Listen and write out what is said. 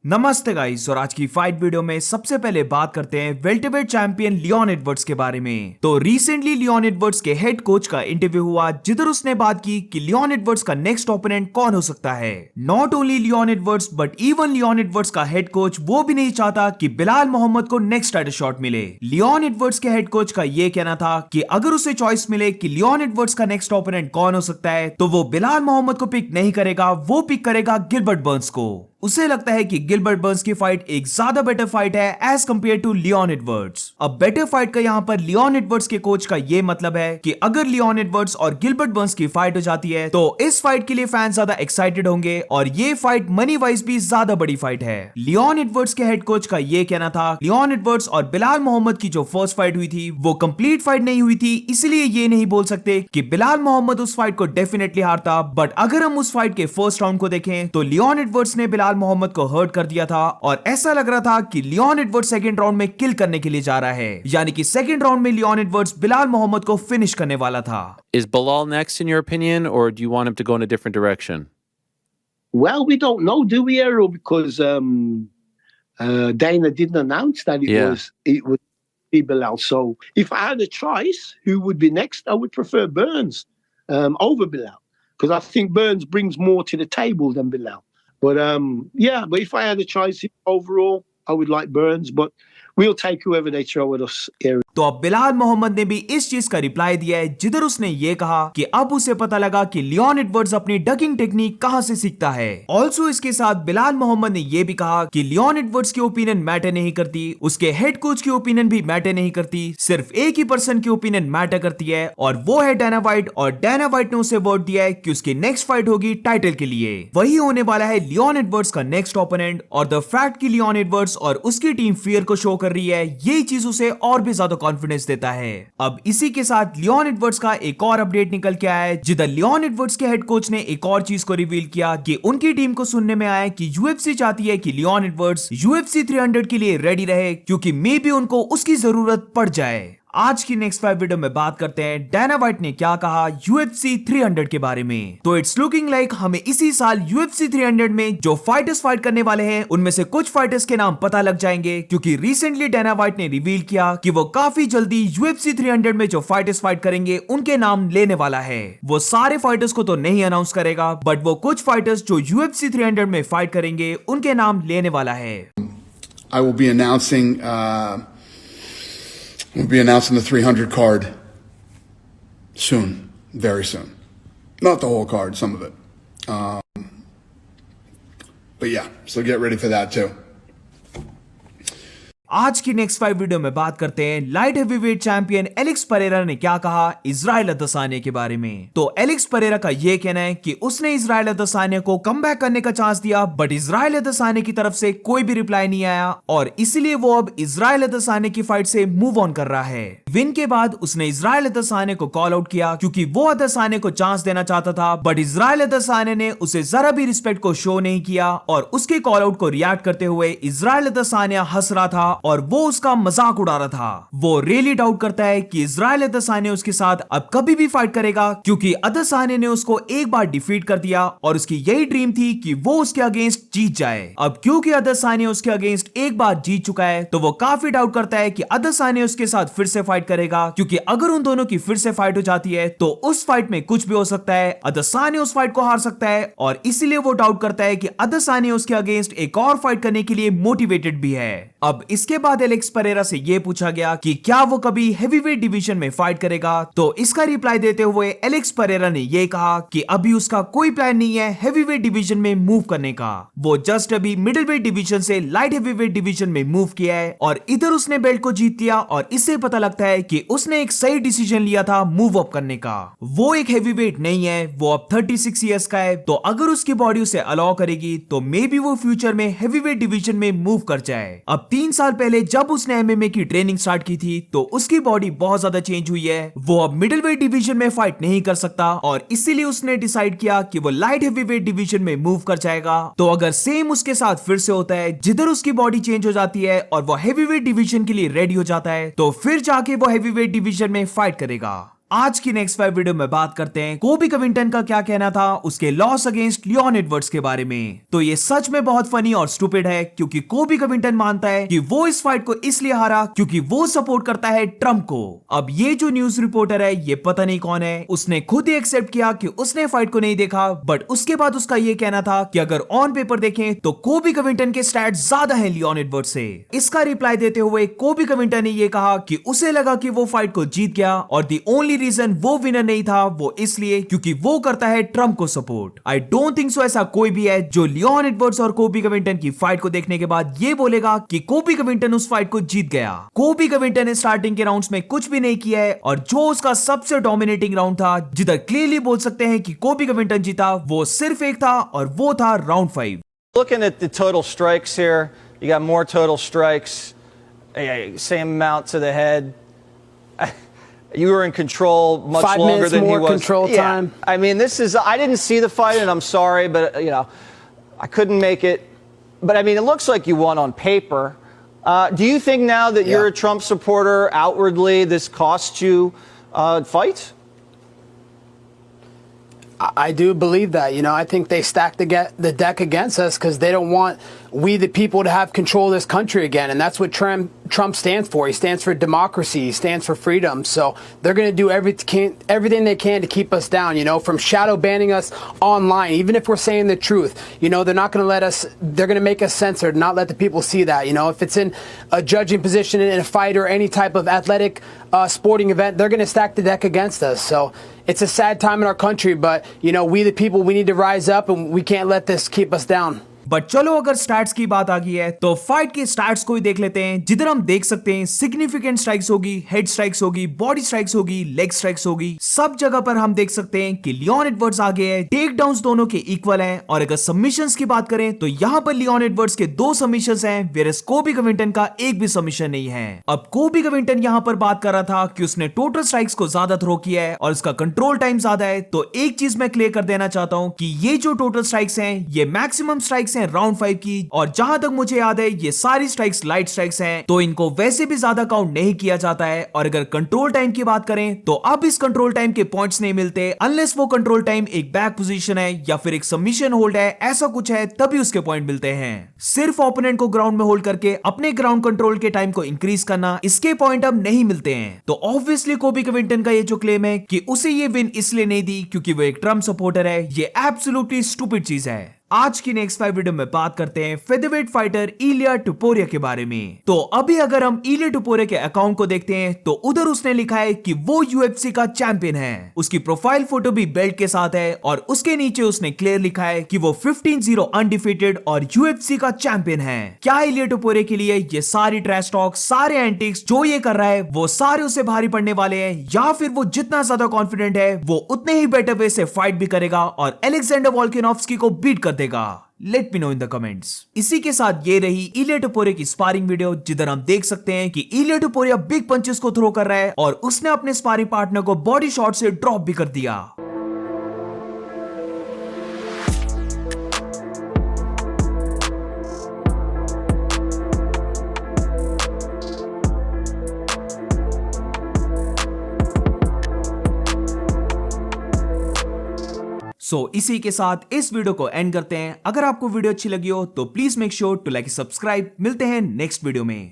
नमस्ते गाइस, और आज की फाइट वीडियो में सबसे पहले बात करते हैं वेल्टरवेट चैंपियन लियोन एडवर्ड्स के बारे में। तो रिसेंटली लियोन एडवर्ड्स के हेड कोच का इंटरव्यू हुआ, जिधर उसने बात की कि लियोन एडवर्ड्स का नेक्स्ट ओपोनेंट कौन हो सकता है। Not only Leon Edwards but even Leon Edwards का हेड कोच वो भी नहीं चाहता कि बिलाल मोहम्मद को नेक्स्ट टाइटल शॉट मिले। लियोन एडवर्ड्स के हेड कोच का ये कहना था कि अगर उसे चॉइस मिले कि लियोन एडवर्ड्स का नेक्स्ट ओपोनेंट कौन हो सकता है, तो वो बिलाल मोहम्मद को पिक नहीं करेगा, वो पिक करेगा गिलबर्ट बर्न्स को। उसे लगता है कि गिलबर्ट बर्न्स की फाइट एक ज्यादा बेटर फाइट है as compare to Leon Edwards. अब बेटर फाइट का यहाँ पर लियोन एडवर्ड्स के कोच का ये मतलब है कि अगर लियोन एडवर्ड्स और गिलबर्ट बर्न्स की फाइट हो जाती है तो इस फाइट के लिए फैंस ज्यादा एक्साइटेड होंगे और ये फाइट मनी वाइज भी ज्यादा बड़ी फाइट है। लियोन एडवर्ड्स के हेड कोच का ये कहना था, लियोन एडवर्ड्स और बिलाल मोहम्मद की जो फर्स्ट फाइट हुई थी वो कंप्लीट फाइट नहीं हुई थी, इसलिए ये नहीं बोल सकते कि बिलाल मोहम्मद उस फाइट को डेफिनेटली हारता। बट अगर हम उस फाइट के फर्स्ट राउंड को देखें तो लियोन एडवर्ड्स ने बिलाल मोहम्मद को हर्ट कर दिया था और ऐसा लग रहा था कि लियोन एडवर्ड्स सेकंड राउंड में किल करने के लिए जा रहा है, यानी कि सेकंड राउंड में लियोन एडवर्ड्स बिलाल मोहम्मद को फिनिश करने वाला था। Is Bilal next in your opinion, or do you want him to go in a different direction? Well, we don't know, do we, Errol? Because Dana didn't announce that it would be Bilal. So if I had a choice, who would be next? I would prefer Burns over Bilal, because I think Burns brings more to the table than Bilal. But but if I had a choice overall, I would like Burns, but we'll take whoever they throw at us here. तो अब बिलाल मोहम्मद ने भी इस चीज का reply दिया है, जिधर उसने ये कहा कि अब उसे पता लगा कि लियोन एडवर्ड्स अपनी डकिंग टेक्निक कहां से सीखता है। ऑल्सो इसके साथ बिलाल मोहम्मद ने ये भी कहा कि लियोन एडवर्ड्स की ओपिनियन मैटर नहीं करती, उसके हेड कोच की ओपिनियन भी मैटर नहीं करती, सिर्फ एक ही पर्सन की ओपिनियन मैटर करती है और वो है डाना व्हाइट। और डाना व्हाइट ने उसे वर्ड दिया है कि उसकी नेक्स्ट फाइट होगी टाइटल के लिए, वही होने वाला है लियोन एडवर्ड्स का नेक्स्ट ओपोनेंट। और द फैक्ट कि लियोन एडवर्ड्स और उसकी टीम फियर को शो कर रही है, ये चीज उसे और भी ज्यादा कॉन्फिडेंस देता है। अब इसी के साथ लियोन एडवर्ड्स का एक और अपडेट निकल के आया है, जिधर लियोन एडवर्ड्स के हेड कोच ने एक और चीज को रिवील किया कि उनकी टीम को सुनने में आया कि यूएफसी चाहती है कि लियोन एडवर्ड्स यूएफसी 300 के लिए रेडी रहे, क्योंकि मे बी उनको उसकी जरूरत पड़ जाए। आज की नेक्स्ट 5 वीडियो में बात करते हैं डाना व्हाइट ने क्या कहा यूएफसी 300 के बारे में। तो इट्स लुकिंग लाइक हमें इसी साल यूएफसी 300 में जो फाइटर्स फाइट करने वाले हैं उनमें से कुछ फाइटर्स के नाम पता लग जाएंगे, क्योंकि रिसेंटली डाना व्हाइट ने रिवील किया कि वो काफी जल्दी यूएफसी 300 में जो फाइटर्स फाइट करेंगे उनके नाम लेने वाला है। वो सारे फाइटर्स को तो नहीं अनाउंस करेगा, बट वो कुछ फाइटर्स जो यूएफसी 300 में फाइट करेंगे उनके नाम लेने वाला है। I will be announcing We'll be announcing the 300 card soon, very soon. Not the whole card, some of it. But yeah, so get ready for that too. आज की नेक्स्ट 5 वीडियो में बात करते हैं light heavyweight champion Alex Pereira ने क्या कहा Israel अदसानिया के बारे में। तो एलेक्स परेरा का यह कहना है कि उसने इजराइल अदसानिया को कमबैक करने का चांस दिया, बट इजराइल अदसानिया की तरफ से कोई भी रिप्लाई नहीं आया और इसीलिए वो अब इजराइल अदसानिया की फाइट से मूव ऑन कर रहा है। विन के बाद उसने इजराइल अदसानिया को कॉल आउट किया, क्योंकि वो अदसानिया को चांस देना चाहता था, बट इजराइल अदसानिया ने उसे जरा भी रिस्पेक्ट को शो नहीं किया और उसके कॉल आउट को रिएक्ट करते हुए इजराइल अदसानिया हंस रहा था और वो उसका मजाक उड़ा रहा था। वो रियली डाउट करता है कि इजराइल अदसानिया उसके साथ अब कभी भी फाइट करेगा, क्योंकि अदसानिया ने उसको एक बार डिफीट कर दिया और उसकी यही ड्रीम थी कि वो उसके अगेंस्ट जीत जाए। अब क्योंकि अदसानिया उसके अगेंस्ट एक बार जीत चुका है, तो वो काफी डाउट करता है कि अदसानिया उसके साथ फिर से फाइट करेगा, क्योंकि अगर उन दोनों की फिर से फाइट हो जाती है तो उस फाइट में कुछ भी हो सकता है। अदसानिया उस फाइट को हार सकता है और इसीलिए वो डाउट करता है कि अदसानिया उसके अगेंस्ट एक और फाइट करने के लिए मोटिवेटेड भी है। अब इसके बाद एलेक्स परेरा से यह पूछा गया कि क्या वो कभी हेवीवेट डिवीजन में फाइट करेगा, तो इसका रिप्लाई देते हुए एलेक्स परेरा ने यह कहा कि अभी उसका कोई प्लान नहीं है हेवीवेट डिवीजन में मूव करने का। वो जस्ट अभी मिडिलवेट डिवीजन से लाइट हेवीवेट डिवीजन में मूव किया है और इधर उसने बेल्ट को जीत लिया और इससे पता लगता है कि उसने एक सही डिसीजन लिया था मूव अप करने का। वो एक हेवीवेट नहीं है, वो अब 36 इयर्स का है, तो अगर उसकी बॉडी उसे अलाउ करेगी तो मे बी वो फ्यूचर में हेवीवेट डिवीजन में मूव कर जाए। अब 3 साल पहले जब उसने एमएमए की ट्रेनिंग स्टार्ट की थी तो उसकी बॉडी बहुत ज्यादा चेंज हुई है। वो अब मिडिलवेट डिवीजन में फाइट नहीं कर सकता और इसीलिए उसने डिसाइड किया कि वो लाइट हेवीवेट डिवीजन में मूव कर जाएगा। तो अगर सेम उसके साथ फिर से होता है, जिधर उसकी बॉडी चेंज हो जाती है और वो हेवीवेट डिवीजन के लिए रेडी हो जाता है, तो फिर जाके वो हेवीवेट डिवीजन में फाइट करेगा। आज की नेक्स्ट 5 वीडियो में बात करते हैं कोबी कविंटन का क्या कहना था उसके लॉस अगेंस्ट लियोन एडवर्ड्स के बारे में। तो ये सच में बहुत फनी और स्टूपिड है, क्योंकि कोबी कविंटन मानता है कि वो इस फाइट को इसलिए हारा क्योंकि वो सपोर्ट करता है ट्रंप को। अब ये जो न्यूज रिपोर्टर है, ये पता नहीं कौन है, उसने खुद ही एक्सेप्ट किया कि उसने फाइट को नहीं देखा, बट उसके बाद उसका ये कहना था कि अगर ऑन पेपर देखें तो कोबी कविंटन के स्टैट्स ज्यादा हैं लियोन एडवर्ड्स से। इसका रिप्लाई देते हुए कोबी कविंटन ने ये कहा कि उसे लगा कि वो फाइट को जीत गया और दी ओनली रीजन वो विनर नहीं था वो इसलिए क्योंकि वो करता है ट्रंप को support. I don't think so ऐसा कोई भी है जो लियोन एडवर्ड्स और कोबी कविंटन की फाइट को देखने के बाद ये बोलेगा कि कोबी कविंटन उस फाइट को जीत गया। कोबी कविंटन ने स्टार्टिंग के राउंड्स में कुछ भी नहीं किया है और जो उसका सबसे डोमिनेटिंग राउंड था, जिधर क्लियरली बोल सकते हैं कि कोबी कविंटन जीता, वो सिर्फ एक था और वो था round 5। Looking at the total strikes here, you got more total strikes, same amount to the head. You were in control much 5 longer minutes than he more was. control Yeah. time. I mean, I didn't see the fight, and I'm sorry, but I couldn't make it. But I mean, it looks like you won on paper. Do you think now that you're a Trump supporter outwardly, this cost you fights? I do believe that. I think they stacked the deck against us because they don't want we the people to have control of this country again, and that's what Trump stands for. He stands for democracy. He stands for freedom. So they're going to do everything they can to keep us down. From shadow banning us online, even if we're saying the truth. They're not going to let us. They're going to make us censored, not let the people see that. If it's in a judging position in a fight or any type of athletic sporting event, they're going to stack the deck against us. So it's a sad time in our country, but we the people, we need to rise up, and we can't let this keep us down. But चलो अगर stats की बात आ गई है तो fight के stats को ही देख लेते हैं, जिधर हम देख सकते हैं सिग्निफिकेंट स्ट्राइक्स होगी, हेड स्ट्राइक्स होगी, बॉडी स्ट्राइक्स होगी, लेग स्ट्राइक्स होगी, सब जगह पर हम देख सकते हैं कि लियोन एडवर्ड्स आगे है। टेक डाउन्स दोनों के इक्वल हैं और अगर सबमिशंस की बात करें तो यहाँ पर लियोन एडवर्ड्स के 2 सबमिशंस हैं, वेयरएज कोबी कविंटन का एक भी सबमिशन नहीं है। अब कोबी कविंटन यहाँ पर बात कर रहा था कि उसने टोटल स्ट्राइक्स को ज्यादा थ्रो किया है और उसका कंट्रोल टाइम ज्यादा है। तो एक चीज मैं क्लियर कर देना चाहता हूँ कि ये जो टोटल स्ट्राइक्स हैं, ये मैक्सिमम स्ट्राइक्स हैं राउंड 5 की, और जहां तक मुझे याद है ये सारी स्ट्राइक्स लाइट स्ट्राइक्स हैं, तो इनको वैसे भी ज्यादा काउंट नहीं किया जाता है। और अगर कंट्रोल टाइम की बात करें तो अब इस कंट्रोल टाइम के पॉइंट्स नहीं मिलते अनलेस वो कंट्रोल टाइम एक बैक पोजीशन है या फिर एक सबमिशन होल्ड है, ऐसा कुछ है, तभी उसके पॉइंट मिलते हैं। सिर्फ ओपोनेंट को ग्राउंड में होल्ड करके अपने ग्राउंड कंट्रोल के टाइम को इंक्रीज करना, इसके पॉइंट अब नहीं मिलते हैं। तो ऑब्वियसली कोबी कविंटन का ये जो क्लेम है कि उसे ये विन इसलिए नहीं दी क्योंकि वो एक ट्रम्प सपोर्टर है, ये एब्सोल्युटली स्टूपिड चीज है। आज की नेक्स्ट 5 वीडियो में बात करते हैं फेदरवेट फाइटर इलिया टुपोरिया के बारे में। तो अभी अगर हम इलिया टुपोरिया के अकाउंट को देखते हैं तो उधर उसने लिखा है कि वो यूएफसी का चैंपियन है। उसकी प्रोफाइल फोटो भी बेल्ट के साथ है और उसके नीचे उसने क्लियर लिखा है कि वो 15-0 अनडिफीटेड और यूएफसी का चैंपियन है। क्या इलिया टुपोरिया के लिए ये सारी ट्रैश टॉक, सारे एंटिक्स जो ये कर रहा है वो सारे उसे भारी पड़ने वाले हैं, या फिर वो जितना ज्यादा कॉन्फिडेंट है वो उतने ही बेटर वे से फाइट भी करेगा और अलेक्जेंडर वोल्कानोव्स्की को बीट कर देगा? Let me know in the comments. इसी के साथ ये रही इलिया टुपोरिया की स्पारिंग वीडियो, जिधर हम देख सकते हैं कि इलिया टुपोरिया बिग पंचेस को थ्रो कर रहा है और उसने अपने स्पारिंग पार्टनर को बॉडी शॉट से ड्रॉप भी कर दिया। इसी के साथ इस वीडियो को एंड करते हैं। अगर आपको वीडियो अच्छी लगी हो तो please make sure to like, subscribe. मिलते हैं नेक्स्ट वीडियो में।